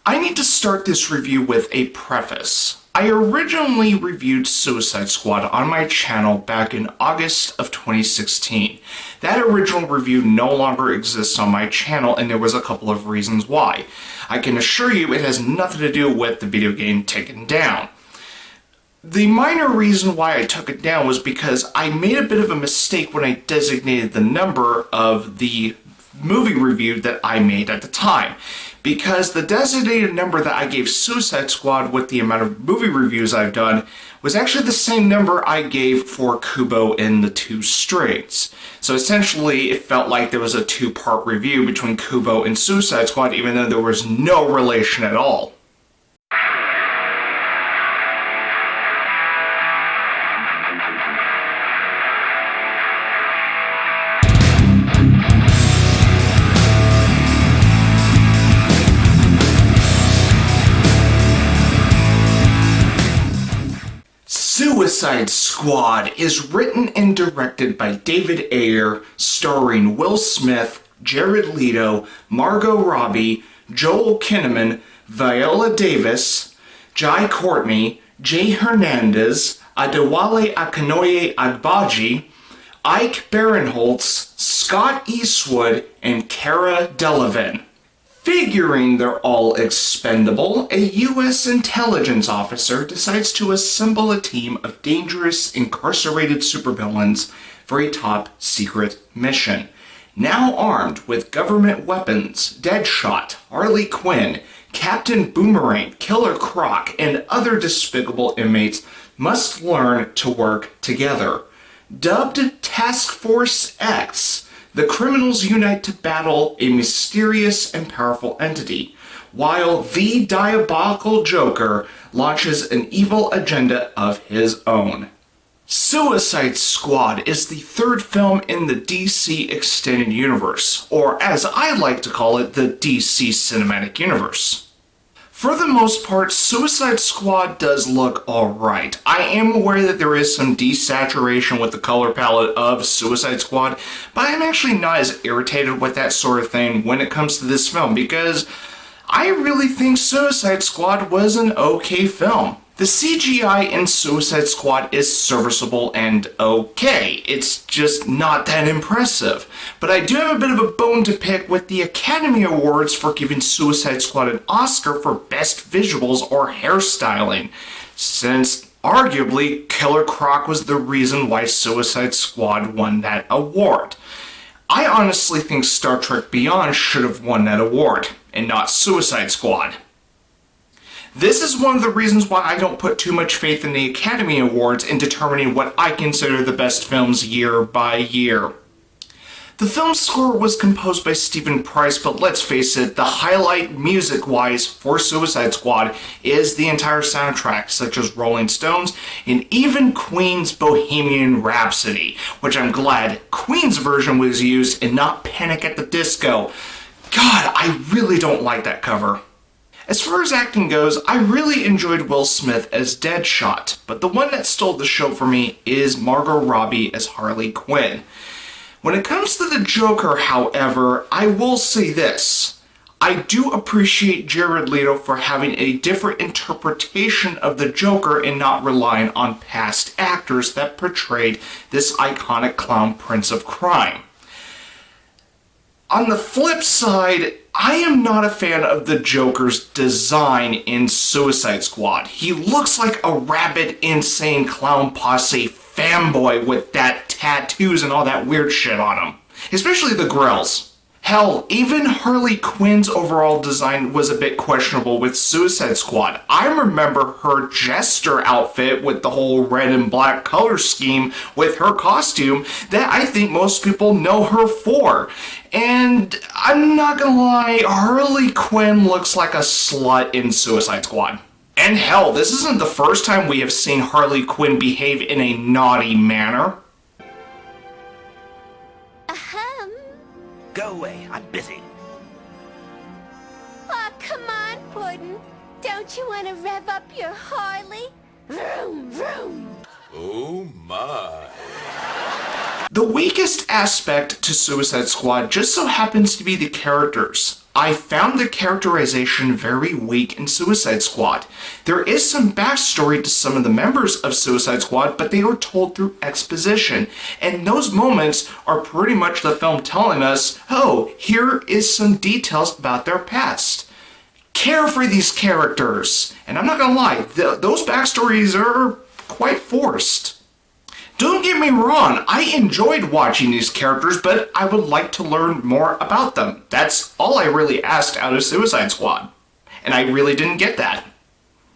I need to start this review with a preface. I originally reviewed Suicide Squad on my channel back in August of 2016. That original review no longer exists on my channel, and there was a couple of reasons why. I can assure you it has nothing to do with the video game taken down. The minor reason why I took it down was because I made a bit of a mistake when I designated the number of the movie review that I made at the time. Because the designated number that I gave Suicide Squad with the amount of movie reviews I've done was actually the same number I gave for Kubo in the Two Strings. So essentially, it felt like there was a two-part review between Kubo and Suicide Squad, even though there was no relation at all. Suicide Squad is written and directed by David Ayer, starring Will Smith, Jared Leto, Margot Robbie, Joel Kinnaman, Viola Davis, Jai Courtney, Jay Hernandez, Adewale Akinnuoye-Agbaje, Ike Barinholtz, Scott Eastwood, and Cara Delevingne. Figuring they're all expendable, a U.S. intelligence officer decides to assemble a team of dangerous, incarcerated supervillains for a top-secret mission. Now armed with government weapons, Deadshot, Harley Quinn, Captain Boomerang, Killer Croc, and other despicable inmates must learn to work together. Dubbed Task Force X, the criminals unite to battle a mysterious and powerful entity, while the diabolical Joker launches an evil agenda of his own. Suicide Squad is the third film in the DC Extended Universe, or as I like to call it, the DC Cinematic Universe. For the most part, Suicide Squad does look alright. I am aware that there is some desaturation with the color palette of Suicide Squad, but I'm actually not as irritated with that sort of thing when it comes to this film, because I really think Suicide Squad was an okay film. The CGI in Suicide Squad is serviceable and okay. It's just not that impressive. But I do have a bit of a bone to pick with the Academy Awards for giving Suicide Squad an Oscar for Best Visuals or Hairstyling, since arguably Killer Croc was the reason why Suicide Squad won that award. I honestly think Star Trek Beyond should have won that award, and not Suicide Squad. This is one of the reasons why I don't put too much faith in the Academy Awards in determining what I consider the best films year by year. The film's score was composed by Stephen Price, but let's face it, the highlight music-wise for Suicide Squad is the entire soundtrack, such as Rolling Stones and even Queen's Bohemian Rhapsody, which I'm glad Queen's version was used and not Panic at the Disco. God, I really don't like that cover. As far as acting goes, I really enjoyed Will Smith as Deadshot, but the one that stole the show for me is Margot Robbie as Harley Quinn. When it comes to the Joker, however, I will say this. I do appreciate Jared Leto for having a different interpretation of the Joker and not relying on past actors that portrayed this iconic clown prince of crime. On the flip side, I am not a fan of the Joker's design in Suicide Squad. He looks like a rabid, insane clown posse fanboy with that tattoos and all that weird shit on him. Especially the grills. Hell, even Harley Quinn's overall design was a bit questionable with Suicide Squad. I remember her Jester outfit with the whole red and black color scheme with her costume that I think most people know her for. And I'm not gonna lie, Harley Quinn looks like a slut in Suicide Squad. And hell, this isn't the first time we have seen Harley Quinn behave in a naughty manner. Go away, I'm busy. Oh, come on, Puddin'. Don't you want to rev up your Harley? Vroom, vroom. Oh my. The weakest aspect to Suicide Squad just so happens to be the characters. I found the characterization very weak in Suicide Squad. There is some backstory to some of the members of Suicide Squad, but they were told through exposition. And those moments are pretty much the film telling us, oh, here is some details about their past. Care for these characters. And I'm not gonna lie, those backstories are quite forced. Don't get me wrong, I enjoyed watching these characters, but I would like to learn more about them. That's all I really asked out of Suicide Squad. And I really didn't get that.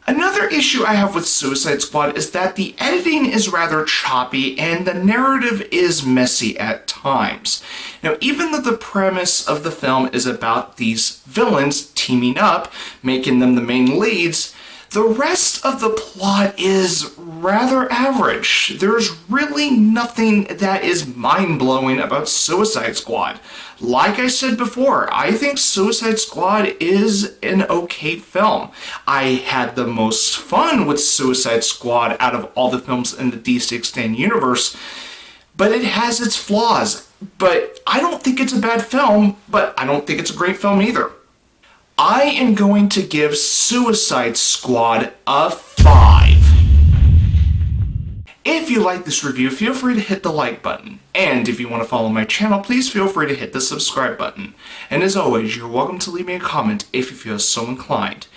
Another issue I have with Suicide Squad is that the editing is rather choppy and the narrative is messy at times. Now, even though the premise of the film is about these villains teaming up, making them the main leads, the rest of the plot is rather average. There's really nothing that is mind-blowing about Suicide Squad. Like I said before, I think Suicide Squad is an okay film. I had the most fun with Suicide Squad out of all the films in the DC Extended Universe, but it has its flaws. But I don't think it's a bad film, but I don't think it's a great film either. I am going to give Suicide Squad a 5. If you like this review, feel free to hit the like button. And if you want to follow my channel, please feel free to hit the subscribe button. And as always, you're welcome to leave me a comment if you feel so inclined.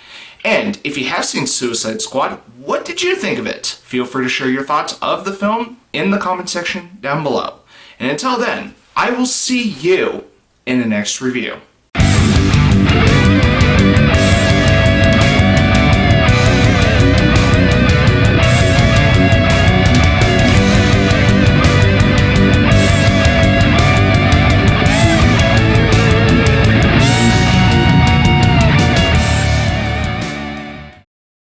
And if you have seen Suicide Squad, what did you think of it? Feel free to share your thoughts of the film in the comment section down below. And until then, I will see you in the next review.